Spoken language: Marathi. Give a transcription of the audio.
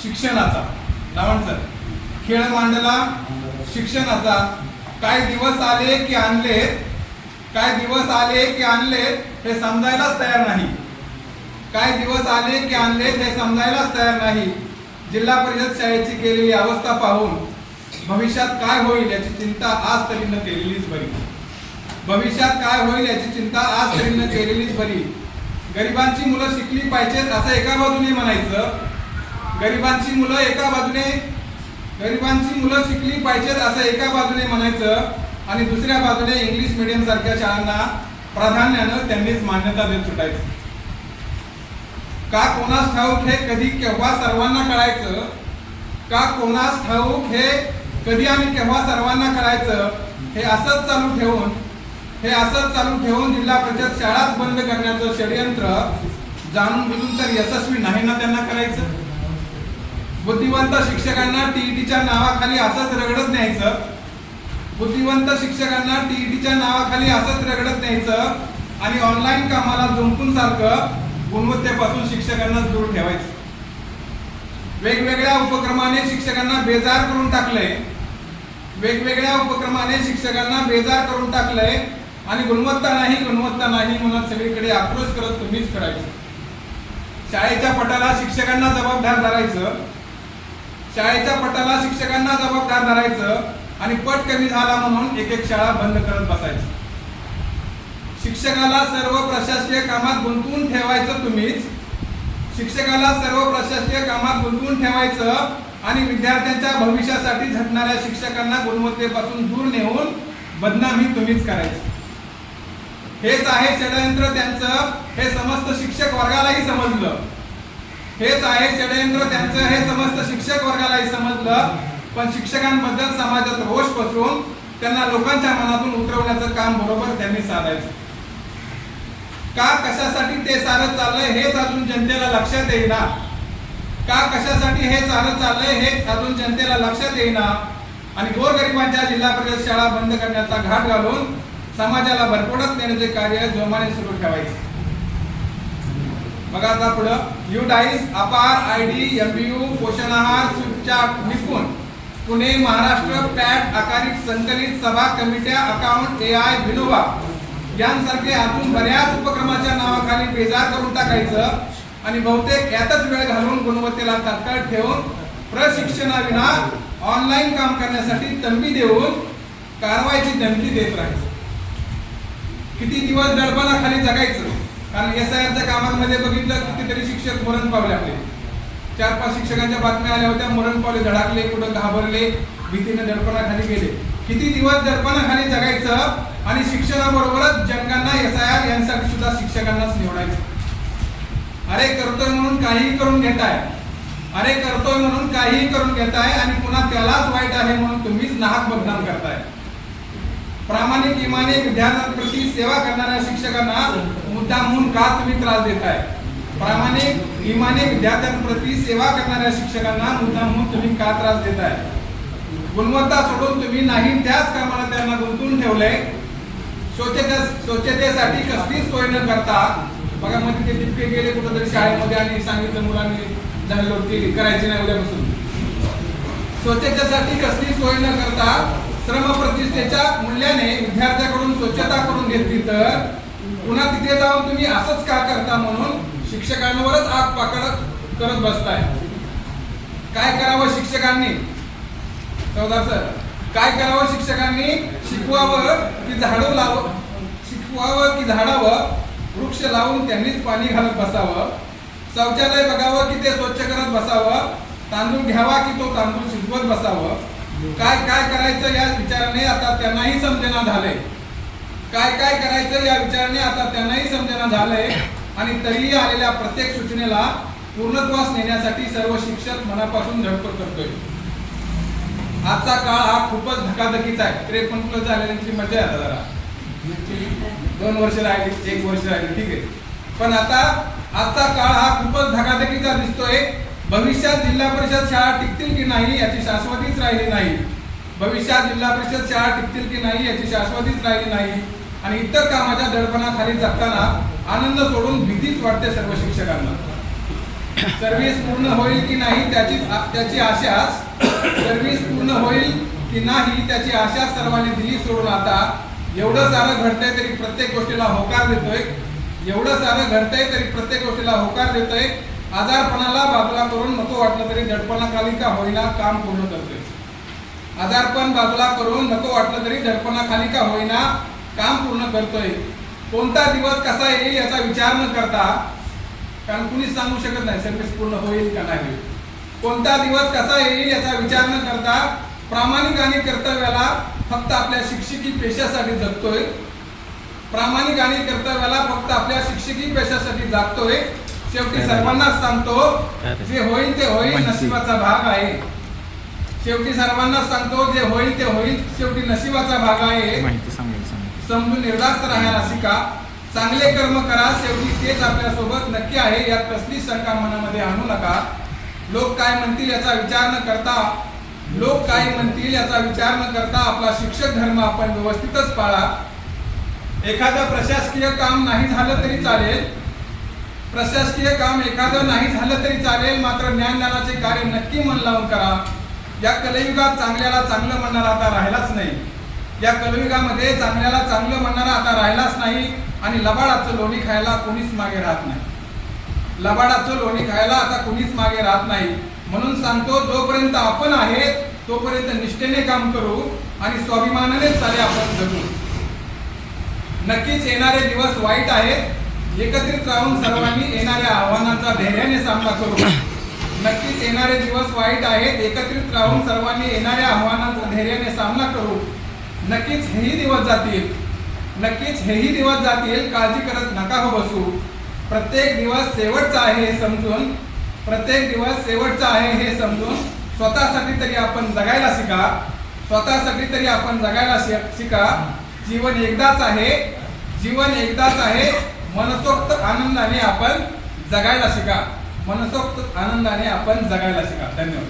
शिक्षणाचा, रावण सर, खेळ मांडला शिक्षणाचा. काय दिवस आले की आणले, काय दिवस आले की आणले हे समजायलाच तयार नाही. काय दिवस आले की आणले हे समजायलाच तयार नाही. जिल्हा परिषद शाळेची केलेली अवस्था पाहून भविष्यात काय होईल याची चिंता आज तरी न केलेलीच बरी. भविष्यात काय होईल याची चिंता आज तरी न केलेलीच बरी. गरिबांची मुलं शिकली पाहिजेत असं एका बाजूने म्हणायचं, गरिबांची मुलं शिकली पाहिजेत असं एका बाजूने म्हणायचं आणि दुसऱ्या बाजूने इंग्लिश मीडियम सारख्या शाळांना प्राधान्यानं त्यांनीच मान्यता देत सुटायचं. का कोणास ठाऊक हे कधी केव्हा सर्वांना कळायचं, का कोणास ठाऊक हे कधी आणि केव्हा सर्वांना कळायचं. हे असंच चालू ठेवून जिल्हा परिषद शाळाच बंद करण्याचं षडयंत्र जाणून बुजून तर यशस्वी नाही ना त्यांना करायचं. बुद्धिवंत शिक्षकांना टीईटीच्या नावाखाली असंच रगडत न्यायचं, बुद्धिवंत शिक्षकांना टीईटीच्या नावाखाली असंच रगडत न्यायचं आणि ऑनलाईन कामाला जुंपून सारखं गुणवत्तेपासून शिक्षकांना दूर ठेवायचं. वेगवेगळ्या उपक्रमाने शिक्षकांना बेजार करून टाकलंय, वेगवेगळ्या उपक्रमाने शिक्षकांना बेजार करून टाकलंय आणि गुणवत्ता नाही म्हणून सगळीकडे आक्रोश करत तुम्हीच करायचं. शाळेच्या पटाला शिक्षकांना जबाबदार धरायचं, शाळेच्या पटाला शिक्षकांना जबाबदार धरायचं आणि पट कमी झाला म्हणून एक एक शाळा बंद करत बसायचं. शिक्षकाला सर्व प्रशासकीय कामात गुंतवून ठेवायचं तुम्हीच, शिक्षकाला सर्व प्रशासकीय कामात गुंतवून ठेवायचं आणि विद्यार्थ्यांच्या भविष्यासाठी झटणाऱ्या शिक्षकांना गुणवत्तेपासून दूर नेऊन बदनामी तुम्हीच करायची. हेच आहे षडयंत्र त्यांचं, हे समस्त शिक्षक वर्गालाही समजलं. हेच आहे षडयंत्र त्यांचं, हे समस्त शिक्षक वर्गालाही समजलं. पण शिक्षकांबद्दल समाजात रोष पसरवून त्यांना लोकांच्या मनातून उतरवण्याचं काम बरोबर त्यांनी साधायचं. का कशासाठी ते सारं चाललंय हेच अजून जनतेला लक्षात येईना, का कशासाठी हे सारं चाललंय हेच अजून जनतेला लक्षात येईना आणि गोरगरिबांच्या जिल्हा परिषद शाळा बंद करण्याचा घाट घालून समाजाला भरपटत नेण्याचे कार्य जोमाने सुरू ठेवायचे. बघा आता पुढं, युडाईस, अपार, आयडी, एमबीयू, पोषण आहार, स्वीपचार्ट, निपुण, पुणे, महाराष्ट्र, पॅट, आकारिक, संकलित, सभा, कमिट्या, अकाउंट, AI, विनोबा यांसारखे अजून बऱ्याच उपक्रमाच्या नावाखाली बेजार करून टाकायचं आणि बहुतेक यातच वेळ घालून गुणवत्तेला तात्काळ ठेवून प्रशिक्षणाविना ऑनलाईन काम करण्यासाठी तंबी देऊन कारवाईची धमकी देत राहायचं. किती दिवस दडपणाखाली जगायचं, कारण SIRच्या कामांमध्ये बघितलं कितीतरी शिक्षक मरण पावले. आपले 4-5 शिक्षकांच्या बातम्या आल्या होत्या, मरण पावले, धडाकले, कुठं घाबरले, भीतीने दडपणाखाली गेले. किती दिवस दडपणाखाली जगायचं आणि शिक्षणाबरोबरच जंगांना SIR यांसाठी सुद्धा शिक्षकांनाच निवडायचं. अरे करतोय म्हणून काहीही करून घेताय, अरे करतोय म्हणून काहीही करून घेताय आणि पुन्हा त्यालाच वाईट आहे म्हणून तुम्हीच नाहक बदनाम करताय. प्रामाणिक इमाने विद्यार्थ्यांप्रती सेवा करणाऱ्या शिक्षकांना मुद्दामहून का तुम्ही त्रास देताय? प्रामाणिक इमाने विद्यार्थ्यांप्रती सेवा करणाऱ्या शिक्षकांना मुद्दामहून तुम्ही का त्रास देताय? गुणवत्ता सोडून तुम्ही नाही त्याच कामाला त्यांना गुंतवून ठेवलंय. स्वच्छतेसाठी कसलीच सोय न करता, बघा मध्ये ते टिपके गेले कुठेतरी शाळेमध्ये आणि सांगितलं मुलांनी झाडलोट करायची नाही उद्यापासून. स्वच्छतेसाठी कसली सोय न करता श्रम प्रतिष्ठेच्या मूल्याने विद्यार्थ्याकडून स्वच्छता करून घेतली तर पुन्हा तिथे जाऊन तुम्ही असंच का करता म्हणून शिक्षकांवरच आग पाकड करत बसताय. काय करावं शिक्षकांनी? चौदार सर, काय करावं शिक्षकांनी? शिकवावं की झाडावं, वृक्ष लावून त्यांनीच पाणी घालत बसावं, शौचालय बघावं की ते स्वच्छ करत बसावं, तांदूळ घ्यावा की तो तांदूळ शिजवत बसावं. काय काय करायचं या विचाराने आता त्यांनाही समजेना झालंय, काय काय करायचं या विचाराने आता त्यांनाही समजेना झालंय आणि तरीही आलेल्या प्रत्येक सूचनेला पूर्णत्वास नेण्यासाठी सर्व शिक्षक मनापासून धडपड करतोय. आजचा काळ हा खूपच धकाधकीचा आहे. 53+ झालेल्यांची मजा आहे. जरा 2 वर्ष राहिली, 1 वर्ष राहिली, ठीक आहे, पण आता आजचा काळ हा खूपच धकाधकीचा दिसतोय. भविष्यात जिल्हा परिषद शाळा टिकतील की नाही याची शाश्वतीच राहिली नाही. भविष्यात जिल्हा परिषद शाळा टिकतील की नाही याची शाश्वतीच राहिली नाही आणि इतर कामाच्या दडपणाखाली जगताना आनंद सोडून भीतीच वाटते सर्व शिक्षकांना. सर्व्हिस पूर्ण होईल की नाही त्याची आशाच सर्व्हिस पूर्ण होईल की नाही त्याची आशा सर्वांनी दिली सोडून आता एवढं सारं घडतंय तरी प्रत्येक गोष्टीला होकार देतोय. एवढं सारं घडतंय तरी प्रत्येक गोष्टीला होकार देतोय. आजारपणाला बाजूला करून नको वाटलं तरी दडपणाखाली का होईना काम पूर्ण करतोय. आजारपण बाजूला करून नको वाटलं तरी दडपणाखाली का होईना काम पूर्ण करतोय. कोणता दिवस कसा येईल याचा विचार न करता, कारण कुणीच सांगू शकत नाही सर्व्हिस पूर्ण होईल का नाही. कोणता दिवस कसा येईल याचा विचार न करता प्रामाणिक आणि कर्तव्याला फक्त आपल्या शिक्षकी पेशासाठी जगतोय. प्रामाणिक आणि कर्तव्याला फक्त आपल्या शिक्षकी पेशासाठी जागतोय. शेवटी सर्वांनाच सांगतो जे होईल ते होईल नशिबाचा भाग आहे. शेवटी सर्वांनाच सांगतो जे होईल ते होईल शेवटी नशिबाचा भाग आहे. समजून निर्धास्त राहायला शिका. चांगले कर्म करा, शेवटी तेच आपल्यासोबत नक्की आहे. यात कसली शंका मनामध्ये आणू नका. लोक काय म्हणतील याचा विचार न करता आपला शिक्षक धर्म आपण व्यवस्थितच पाळा. एखादं प्रशासकीय काम नाही झालं तरी चालेल, मात्र ज्ञानदानाचे कार्य नक्की मन लावून करा. या कलियुगात चांगल्याला चांगलं म्हणणारा आता राहिलाच नाही. या कलियुगामध्ये चांगल्याला चांगलं म्हणणारा आता राहिलाच नाही. आणि लबाडाचं लोणी खायला कोणीच मागे राहत नाही. लबाडाचं लोणी खायला आता कोणीच मागे राहत नाही. म्हणून सांगतो, जोपर्यंत आपण आहे तोपर्यंत निष्ठेने काम करू आणि स्वाभिमानाने सारे आपण जगू. नक्कीच येणारे दिवस वाईट आहेत. एकत्रित राहून सर्वांनी येणाऱ्या आव्हानांचा धैर्याने सामना करू. नक्कीच येणारे दिवस वाईट आहेत. एकत्रित राहून सर्वांनी येणाऱ्या आव्हानांचा धैर्याने सामना करू. नक्कीच हेही दिवस जातील. काळजी करत नका हो बसू. प्रत्येक दिवस शेवटचा आहे हे समजून स्वतःसाठी तरी आपण जगायला शिका. जीवन एकदाच आहे. मनसोक्त आनंदाने आपण जगायला शिका. धन्यवाद.